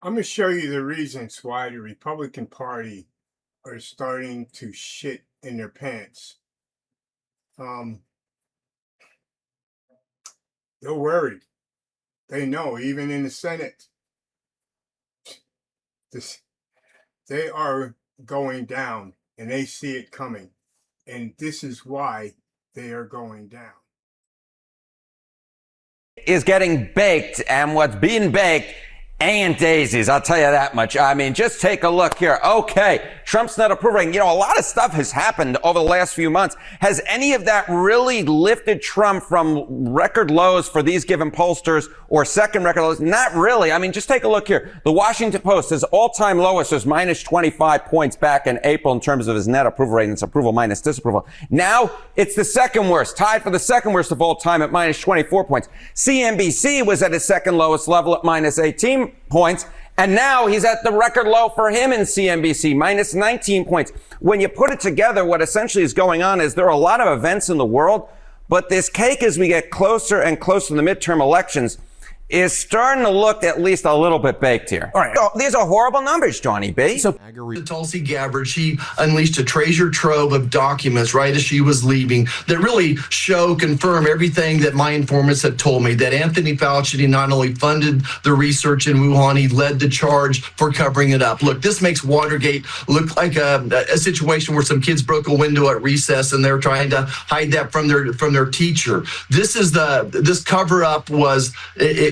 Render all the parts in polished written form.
I'm going to show you the reasons why the Republican Party are starting to shit in their pants. Um, they're worried. They know, even in the Senate, this, they are going down and they see it coming. And this is why they are going down. Is getting baked, and what's being baked ain't daisies, I'll tell you that much. I mean, just take a look here. Okay, Trump's not approving. You know, a lot of stuff has happened over the last few months. Has any of that really lifted Trump from record lows for these given pollsters or second record lows? Not really. I mean, just take a look here. The Washington Post, his all-time lowest was minus 25 points back in April in terms of his net approval rating. It's approval minus disapproval. Now it's the second worst, tied for the second worst of all time at minus 24 points. CNBC was at his second lowest level at minus 18 points. And now he's at the record low for him in CNBC, minus 19 points. When you put it together, what essentially is going on is there are a lot of events in the world, but this cake, as we get closer and closer to the midterm elections, is starting to look at least a little bit baked here. All right. So these are horrible numbers, Johnny B. So Tulsi Gabbard, she unleashed a treasure trove of documents right as she was leaving that really confirm everything that my informants have told me, that Anthony Fauci not only funded the research in Wuhan, he led the charge for covering it up. Look, this makes Watergate look like a situation where some kids broke a window at recess and they're trying to hide that from their teacher. This cover up was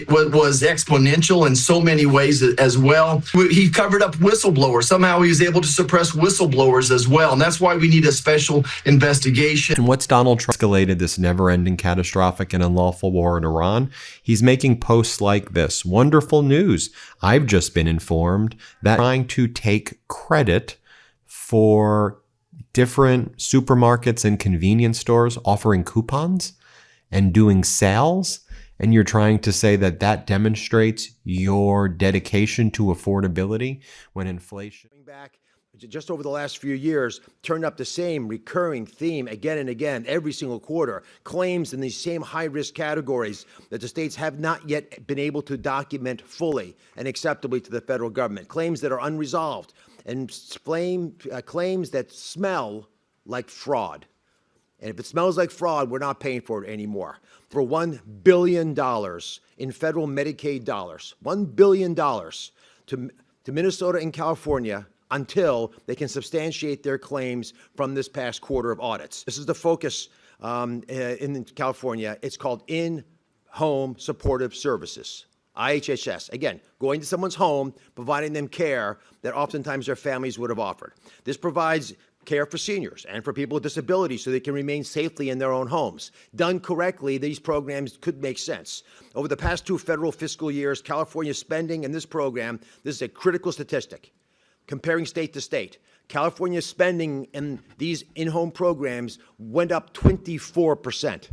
exponential in so many ways as well. He covered up whistleblowers. Somehow he was able to suppress whistleblowers as well. And that's why we need a special investigation. And what's Donald Trump escalated this never-ending catastrophic and unlawful war in Iran? He's making posts like this. Wonderful news. I've just been informed that trying to take credit for different supermarkets and convenience stores offering coupons and doing sales. And you're trying to say that that demonstrates your dedication to affordability when inflation... Back just over the last few years, turned up the same recurring theme again and again, every single quarter, claims in these same high-risk categories that the states have not yet been able to document fully and acceptably to the federal government, claims that are unresolved, and claims that smell like fraud. And if it smells like fraud, we're not paying for it anymore. For $1 billion in federal Medicaid dollars, $1 billion to Minnesota and California until they can substantiate their claims from this past quarter of audits. This is the focus in California. It's called In-Home Supportive Services, IHSS. Again, going to someone's home, providing them care that oftentimes their families would have offered. This provides care for seniors and for people with disabilities so they can remain safely in their own homes. Done correctly, these programs could make sense. Over the past 2 federal fiscal years, California's spending in this program, this is a critical statistic, comparing state to state. California's spending in these in-home programs went up 24%.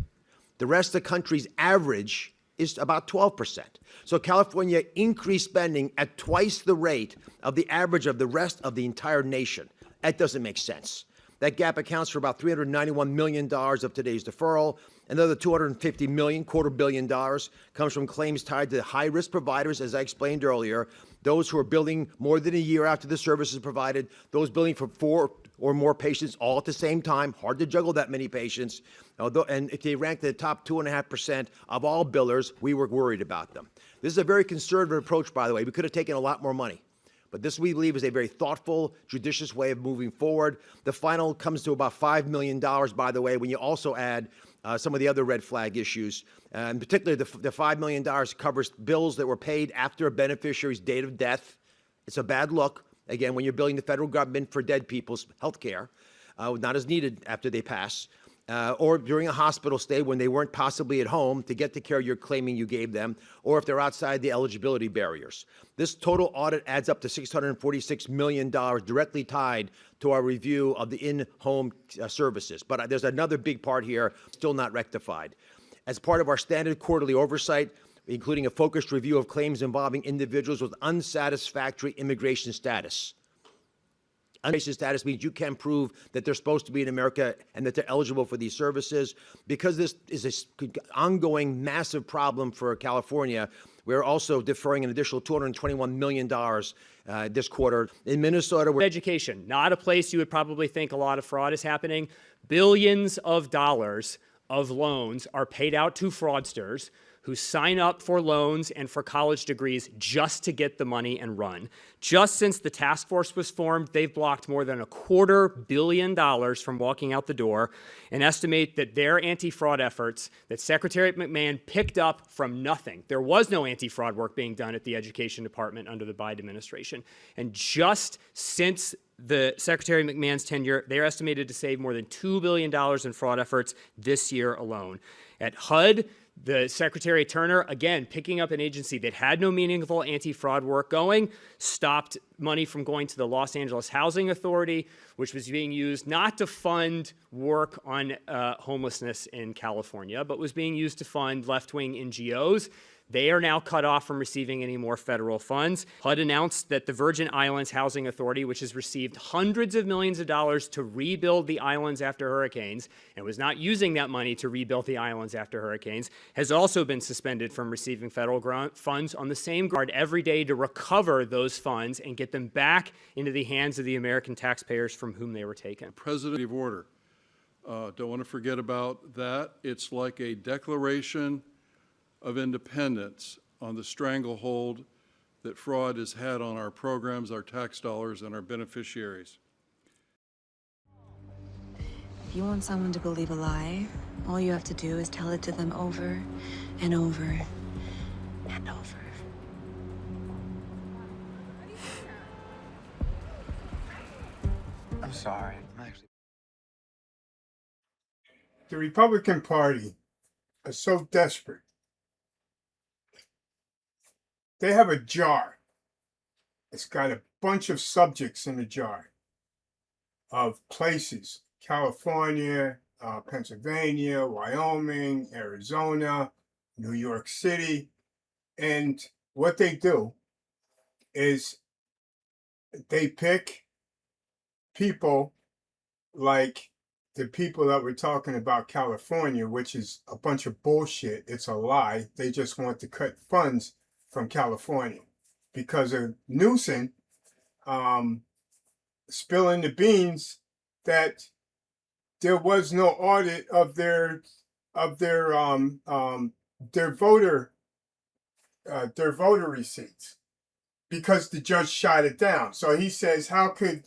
The rest of the country's average is about 12%. So California increased spending at twice the rate of the average of the rest of the entire nation. That doesn't make sense. That gap accounts for about $391 million of today's deferral. Another $250 million, $250 million, comes from claims tied to high-risk providers, as I explained earlier, those who are billing more than a year after the service is provided, those billing for 4 or more patients all at the same time. Hard to juggle that many patients. And if they rank the top 2.5% of all billers, we were worried about them. This is a very conservative approach, by the way. We could have taken a lot more money. But this, we believe, is a very thoughtful, judicious way of moving forward. The final comes to about $5 million, by the way, when you also add some of the other red flag issues. And particularly the $5 million covers bills that were paid after a beneficiary's date of death. It's a bad look, again, when you're billing the federal government for dead people's health care, not as needed after they pass. Or during a hospital stay when they weren't possibly at home to get the care you're claiming you gave them, or if they're outside the eligibility barriers. This total audit adds up to $646 million directly tied to our review of the in-home services. But there's another big part here still not rectified. As part of our standard quarterly oversight, including a focused review of claims involving individuals with unsatisfactory immigration status. Unregistered status means you can prove that they're supposed to be in America and that they're eligible for these services. Because this is an ongoing massive problem for California, we're also deferring an additional $221 million this quarter. In Minnesota, we're education, not a place you would probably think a lot of fraud is happening. Billions of dollars of loans are paid out to fraudsters who sign up for loans and for college degrees just to get the money and run. Just since the task force was formed, they've blocked more than $250 million from walking out the door, and estimate that their anti-fraud efforts that Secretary McMahon picked up from nothing. There was no anti-fraud work being done at the Education Department under the Biden administration. And just since the Secretary McMahon's tenure, they're estimated to save more than $2 billion in fraud efforts this year alone. At HUD, the Secretary Turner, again, picking up an agency that had no meaningful anti-fraud work going, stopped money from going to the Los Angeles Housing Authority, which was being used not to fund work on homelessness in California, but was being used to fund left-wing NGOs. They are now cut off from receiving any more federal funds. HUD announced that the Virgin Islands Housing Authority, which has received hundreds of millions of dollars to rebuild the islands after hurricanes, and was not using that money to rebuild the islands after hurricanes, has also been suspended from receiving federal funds on the same guard every day to recover those funds and get them back into the hands of the American taxpayers from whom they were taken. President order. Don't want to forget about that. It's like a declaration of independence on the stranglehold that fraud has had on our programs, our tax dollars, and our beneficiaries. If you want someone to believe a lie, all you have to do is tell it to them over and over and over. I'm sorry. The Republican Party is so desperate. They have a jar. It's got a bunch of subjects in the jar of places: California, Pennsylvania, Wyoming, Arizona, New York City. And what they do is they pick people like the people that we're talking about, California, which is a bunch of bullshit. It's a lie. They just want to cut funds from California because of Newsom spilling the beans that there was no audit of their voter receipts because the judge shot it down. So he says, how could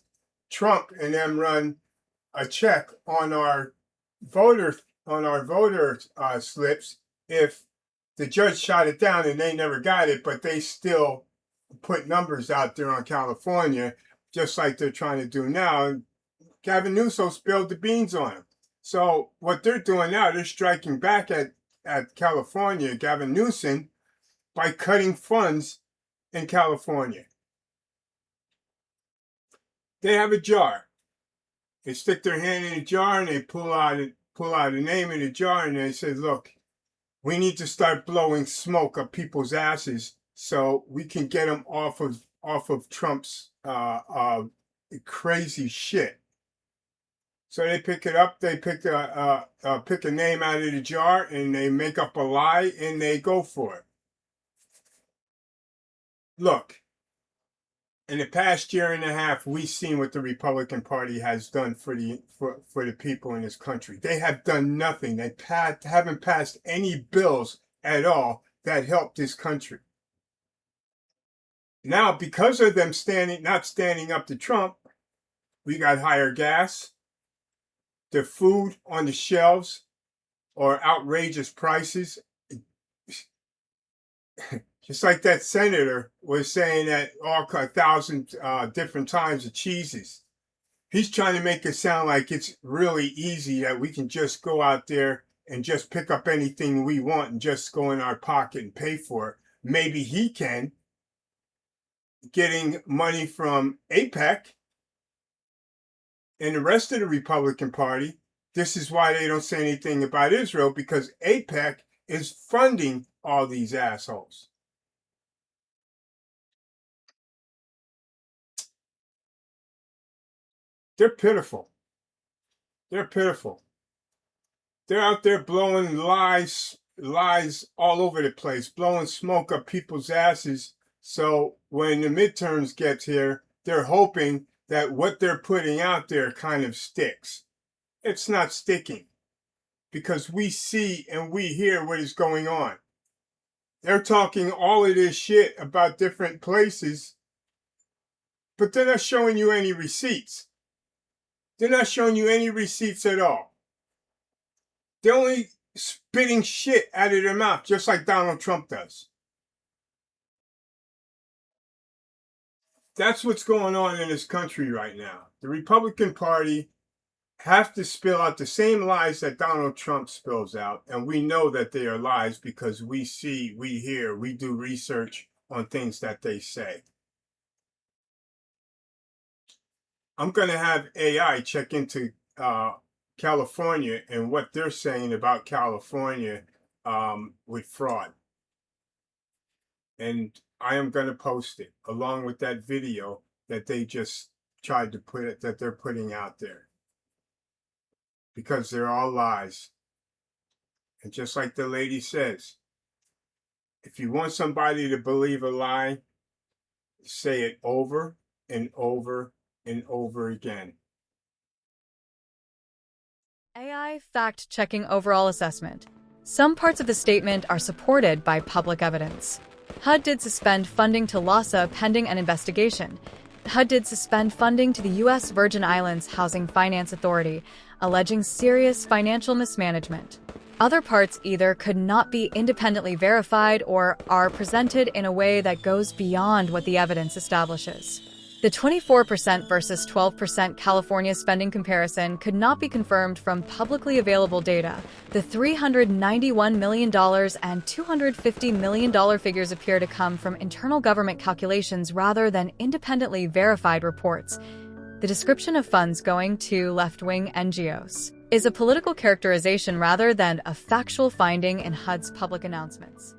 Trump and them run a check on our voter slips if the judge shot it down and they never got it, but they still put numbers out there on California, just like they're trying to do now. Gavin Newsom spilled the beans on them. So what they're doing now, they're striking back at California, Gavin Newsom, by cutting funds in California. They have a jar. They stick their hand in a jar and they pull out a name in the jar and they say, look, we need to start blowing smoke up people's asses so we can get them off of Trump's crazy shit. So they pick it up, they pick a name out of the jar and they make up a lie and they go for it. Look, in the past year and a half, we've seen what the Republican Party has done for the people in this country. They have done nothing. They haven't passed any bills at all that help this country. Now, because of them not standing up to Trump, we got higher gas. The food on the shelves are outrageous prices. Just like that senator was saying that all 1,000 different times of cheeses. He's trying to make it sound like it's really easy that we can just go out there and just pick up anything we want and just go in our pocket and pay for it. Maybe he can, getting money from AIPAC and the rest of the Republican Party. This is why they don't say anything about Israel, because AIPAC is funding all these assholes. They're pitiful. They're pitiful. They're out there blowing lies all over the place, blowing smoke up people's asses. So when the midterms gets here, they're hoping that what they're putting out there kind of sticks. It's not sticking because we see and we hear what is going on. They're talking all of this shit about different places, but they're not showing you any receipts. They're not showing you any receipts at all. They're only spitting shit out of their mouth, just like Donald Trump does. That's what's going on in this country right now. The Republican Party have to spill out the same lies that Donald Trump spills out, and we know that they are lies because we see, we hear, we do research on things that they say. I'm going to have AI check into California and what they're saying about California with fraud. And I am going to post it along with that video that they just tried to put it, that they're putting out there. Because they're all lies. And just like the lady says, if you want somebody to believe a lie, say it over and over and over again. AI fact-checking overall assessment. Some parts of the statement are supported by public evidence. HUD did suspend funding to LASA pending an investigation. HUD did suspend funding to the U.S. Virgin Islands Housing Finance Authority, alleging serious financial mismanagement. Other parts either could not be independently verified or are presented in a way that goes beyond what the evidence establishes. The 24% versus 12% California spending comparison could not be confirmed from publicly available data. The $391 million and $250 million figures appear to come from internal government calculations rather than independently verified reports. The description of funds going to left-wing NGOs is a political characterization rather than a factual finding in HUD's public announcements.